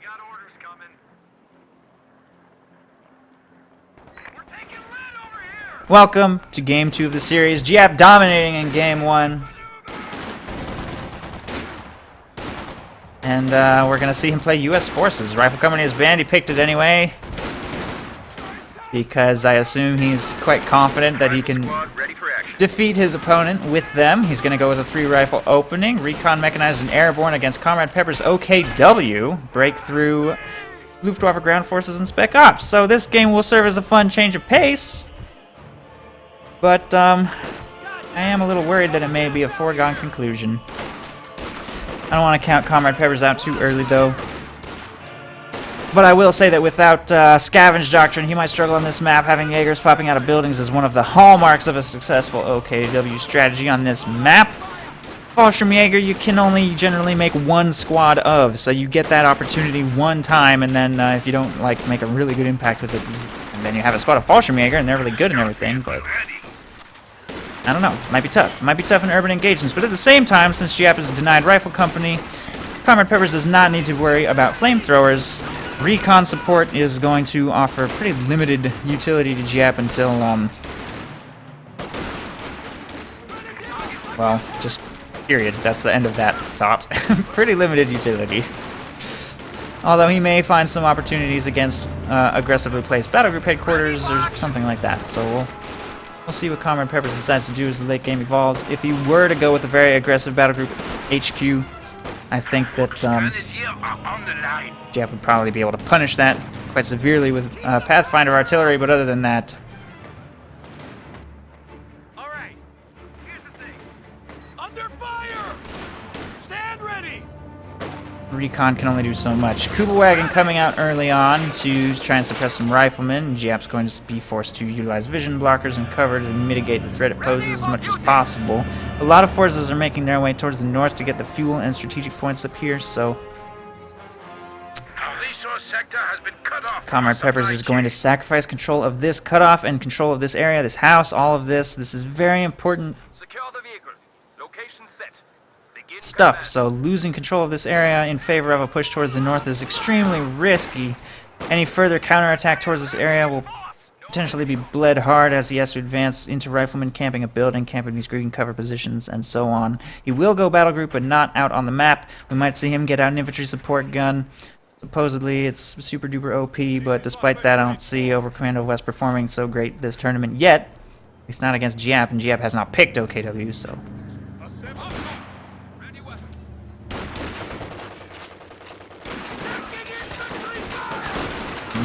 got orders coming. We're taking lead over here. Welcome to Game 2 of the series. Giap dominating in Game 1. And we're going to see him play U.S. Forces. Rifle Company is banned. He picked it anyway. Because I assume he's quite confident that he can defeat his opponent with them. He's going to go with a 3-rifle opening. Recon Mechanized and Airborne against Comrade Pepper's OKW. Breakthrough Luftwaffe Ground Forces and Spec Ops. So this game will serve as a fun change of pace. But I am a little worried that it may be a foregone conclusion. I don't want to count Comrade Peppers out too early, though. But I will say that without Scavenge Doctrine, he might struggle on this map. Having Jaegers popping out of buildings is one of the hallmarks of a successful OKW strategy on this map. Fallschirm Jaeger, you can only generally make one squad of, so you get that opportunity one time, and then if you don't make a really good impact with it, and then you have a squad of Fallschirm Jaeger, and they're really good and everything, but I don't know. Might be tough. Might be tough in urban engagements. But at the same time, since Giap is a denied rifle company, Comrade Peppers does not need to worry about flamethrowers. Recon support is going to offer pretty limited utility to Giap until, well, just period. That's the end of that thought. Pretty limited utility. Although he may find some opportunities against aggressively placed battle group headquarters or something like that. So we'll see what Comrade Peppers decides to do as the late game evolves. If he were to go with a very aggressive battle group HQ, I think that Giap would probably be able to punish that quite severely with Pathfinder artillery, but other than that... All right. Here's the thing. Under fire! Stand ready! Recon can only do so much. Kuba Wagon coming out early on to try and suppress some riflemen. Giap's going to be forced to utilize vision blockers and cover to mitigate the threat it poses as much as possible. A lot of forces are making their way towards the north to get the fuel and strategic points up here, so Sector has been cut off. Comrade Peppers is going to sacrifice control of this cutoff and control of this area, this house, all of this. This is very important Secure the vehicle. Location set. Begin stuff, so losing control of this area in favor of a push towards the north is extremely risky. Any further counterattack towards this area will potentially be bled hard as he has to advance into riflemen camping a building, camping these green cover positions, and so on. He will go battle group, but not out on the map. We might see him get out an infantry support gun. Supposedly it's super duper OP, but despite that I don't see Over Commando West performing so great this tournament yet. He's not against Giap, and Giap has not picked OKW, so...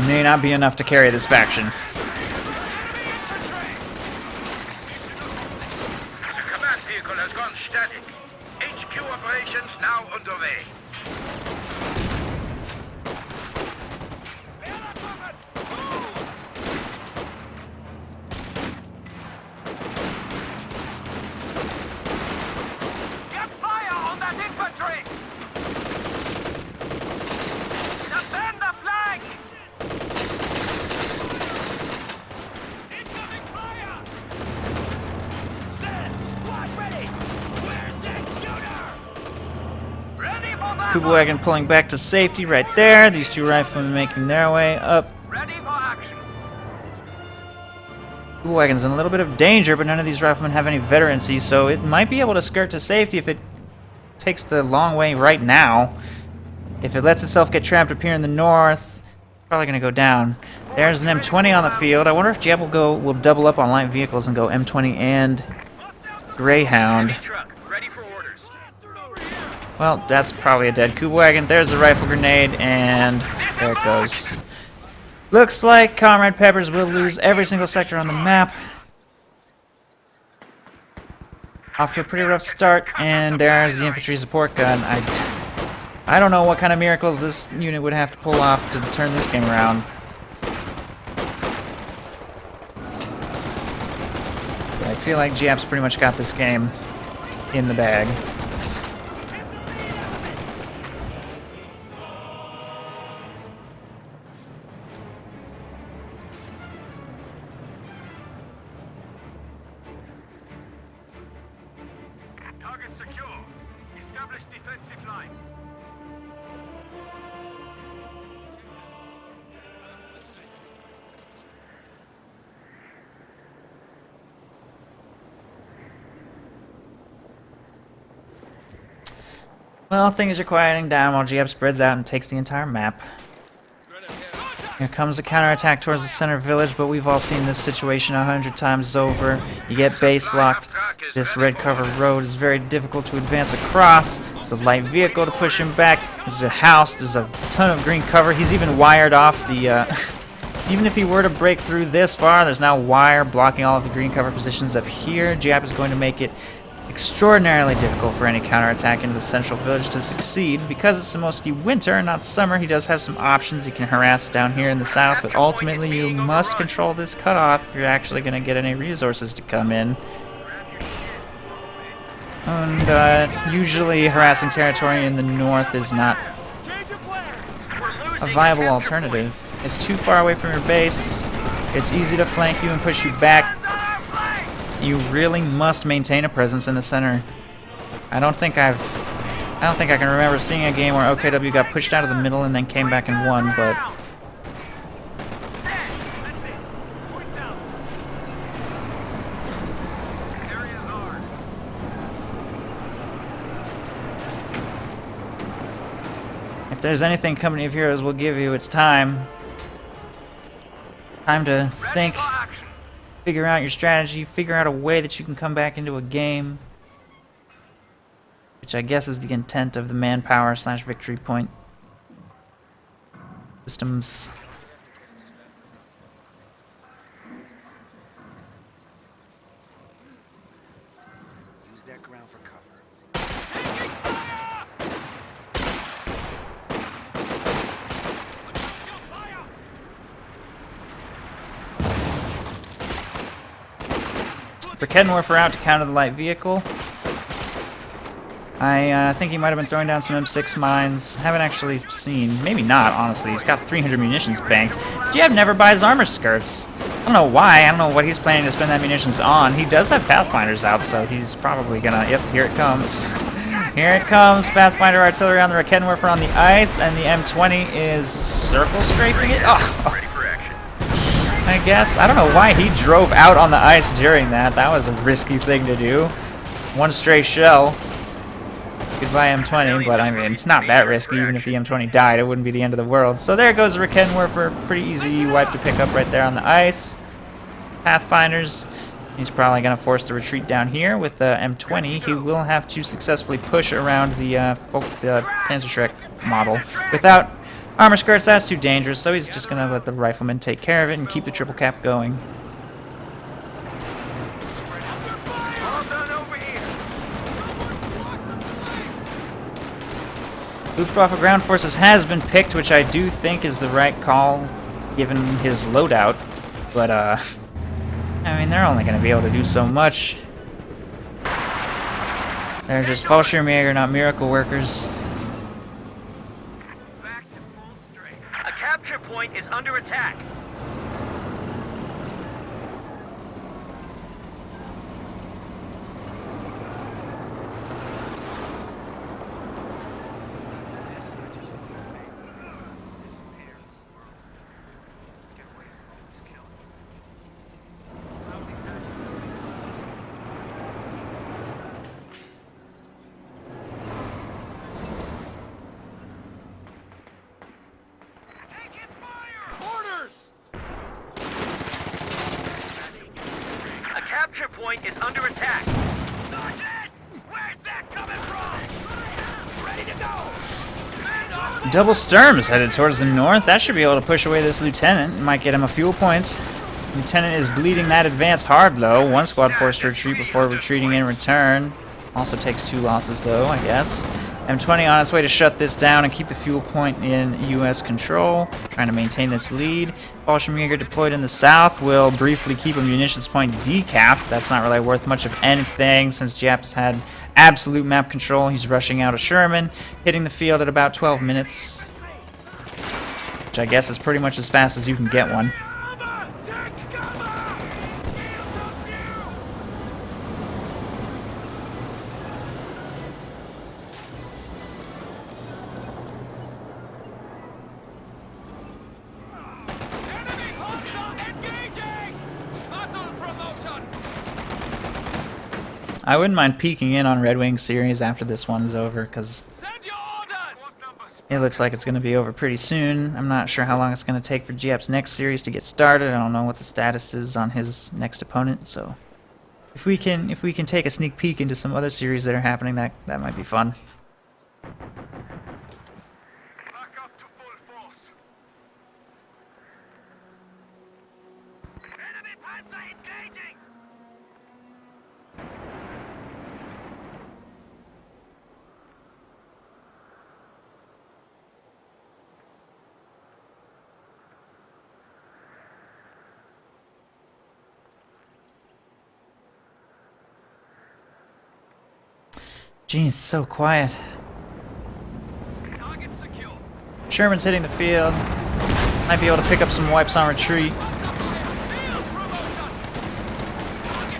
may not be enough to carry this faction. The command vehicle has gone static. HQ operations now underway. Get fire on that infantry! Defend the flank! Incoming fire! Set! Squad ready! Where's that shooter? Ready for battle! Kuba Wagon pulling back to safety right there. These two riflemen making their way up. Ready for action! Kuba Wagon's in a little bit of danger, but none of these riflemen have any veterancy, so it might be able to skirt to safety if it takes the long way right now. If it lets itself get trapped up here in the north, probably going to go down. There's an M20 on the field. I wonder if Giap will double up on light vehicles and go M20 and Greyhound. Truck, ready for orders. Well, that's probably a dead Kuba Wagon. There's a rifle grenade, and there it goes. Looks like Comrade Peppers will lose every single sector on the map. Off to a pretty rough start, and there's the infantry support gun. I don't know what kind of miracles this unit would have to pull off to turn this game around. But I feel like Giap's pretty much got this game in the bag. Target secure. Establish defensive line. Well, things are quieting down while Giap spreads out and takes the entire map. Here comes a counterattack towards the center village, but we've all seen this situation 100 times over. You get base locked. This red cover road is very difficult to advance across. There's a light vehicle to push him back. There's a house. There's a ton of green cover. He's even wired off the... Even if he were to break through this far, there's now wire blocking all of the green cover positions up here. Giap is going to make it extraordinarily difficult for any counterattack into the central village to succeed. Because it's mostly winter, not summer, he does have some options. He can harass down here in the south, but ultimately you must control this cutoff if you're actually going to get any resources to come in. And usually harassing territory in the north is not a viable alternative. It's too far away from your base. It's easy to flank you and push you back. You really must maintain a presence in the center. I don't think I can remember seeing a game where OKW got pushed out of the middle and then came back and won, but if there's anything Company of Heroes will give you, it's time. Time to think, figure out your strategy, figure out a way that you can come back into a game. Which I guess is the intent of the manpower/victory point systems. Use that ground for cover. Kenworth out to counter the light vehicle. I think he might have been throwing down some M6 mines. Haven't actually seen. Maybe not, honestly. He's got 300 munitions banked. Giap never buys armor skirts. I don't know why. I don't know what he's planning to spend that munitions on. He does have Pathfinders out, so he's probably gonna... Yep, here it comes. Here it comes. Pathfinder artillery on the Kenworth on the ice, and the M20 is circle strafing it. Oh. I guess. I don't know why he drove out on the ice during that. That was a risky thing to do. One stray shell. Goodbye M20, but I mean, not that risky. Even if the M20 died, it wouldn't be the end of the world. So there goes the Kenworth for a pretty easy wipe to pick up right there on the ice. Pathfinders. He's probably going to force the retreat down here with the M20. He will have to successfully push around the Panzerschreck model without armor skirts. That's too dangerous, so he's just going to let the riflemen take care of it and keep the triple cap going. Luftwaffe ground forces has been picked, which I do think is the right call given his loadout, but I mean, they're only going to be able to do so much. They're just Fallschirmjäger, not miracle workers. A capture point is under attack. Capture point is under attack. Sergeant! Where's that coming from? Ready to go! Double Sturms headed towards the north. That should be able to push away this lieutenant. Might get him a fuel point. Lieutenant is bleeding that advance hard, though. One squad forced to retreat before retreating in return. Also takes 2 losses, though, I guess. M20 on its way to shut this down and keep the fuel point in U.S. control, trying to maintain this lead. Fallschirmjäger deployed in the south will briefly keep a munitions point decapped. That's not really worth much of anything since Giap has had absolute map control. He's rushing out a Sherman, hitting the field at about 12 minutes, which I guess is pretty much as fast as you can get one. I wouldn't mind peeking in on Red Wing series after this one's over, because It looks like it's going to be over pretty soon. I'm not sure how long it's going to take for Giap's next series to get started. I don't know what the status is on his next opponent, so if we can take a sneak peek into some other series that are happening, that might be fun. Back up to full force. Enemy Panzer engaging! Jeez, so quiet. Target secure. Sherman's hitting the field. Might be able to pick up some wipes on retreat.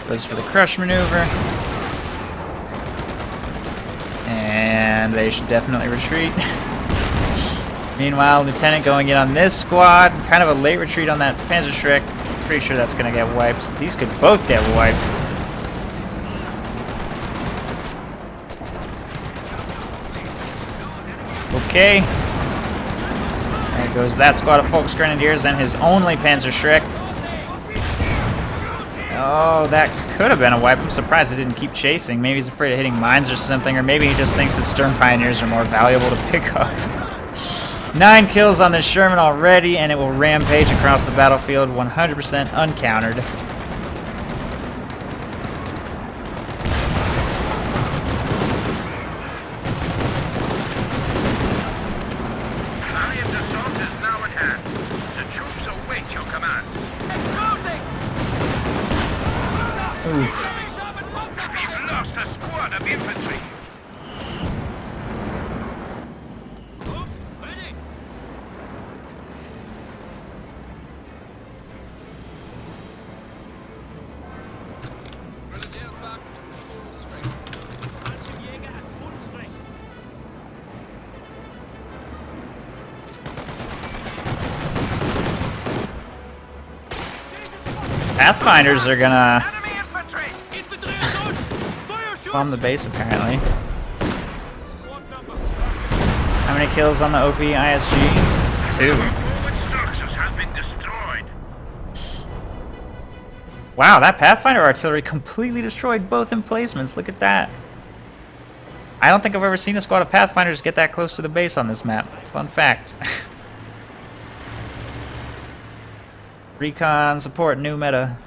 Goes for the crush maneuver. And they should definitely retreat. Meanwhile, Lieutenant going in on this squad. Kind of a late retreat on that Panzerschreck. Pretty sure that's going to get wiped. These could both get wiped. Okay. There goes that squad of Volksgrenadiers and his only Panzerschreck. Oh, that could have been a wipe. I'm surprised it didn't keep chasing. Maybe he's afraid of hitting mines or something, or maybe he just thinks that Sturm Pioneers are more valuable to pick up. 9 kills on this Sherman already, and it will rampage across the battlefield 100% uncountered. Valiant assault is now at hand. The troops await your command. Oof. We've lost a squad of infantry. Pathfinders are gonna Enemy infantry! bomb the base, apparently. How many kills on the OP ISG? 2. Forward structures have been destroyed. Wow, that Pathfinder artillery completely destroyed both emplacements. Look at that. I don't think I've ever seen a squad of Pathfinders get that close to the base on this map. Fun fact. Recon support, new meta.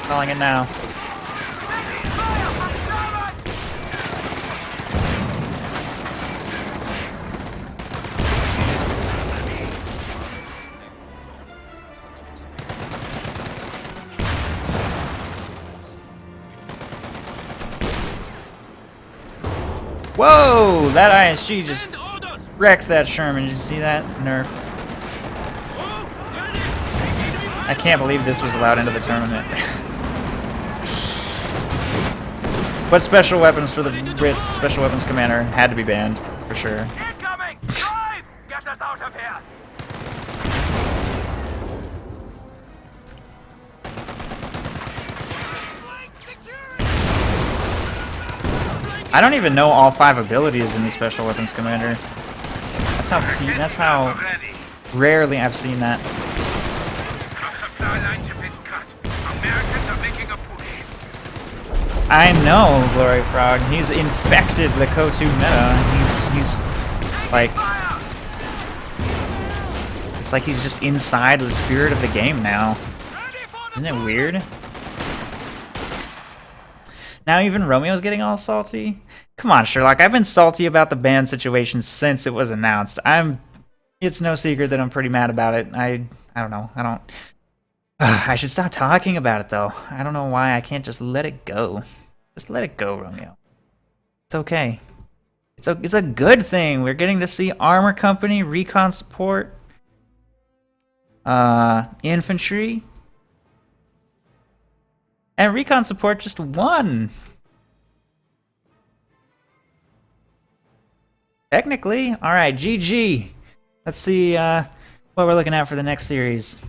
Calling it now. Whoa! That ISG just wrecked that Sherman. Did you see that? Nerf. I can't believe this was allowed into the tournament. But special weapons for the Brits, special weapons commander, had to be banned, for sure. Incoming! Drive! Get us out of here! I don't even know all 5 abilities in the special weapons commander. That's how rarely I've seen that. Our supply lines have been cut. Americans are making a push. I know, Glory Frog. He's infected the KO2 meta. He's like, it's like he's just inside the spirit of the game now. Isn't it weird? Now even Romeo's getting all salty? Come on, Sherlock. I've been salty about the ban situation since it was announced. It's no secret that I'm pretty mad about it. I don't know. I should stop talking about it, though. I don't know why I can't just let it go. Just let it go, Romeo. It's okay. It's a good thing. We're getting to see Armor Company, Recon Support, Infantry, and Recon Support just won. Technically. Alright, GG. Let's see what we're looking at for the next series.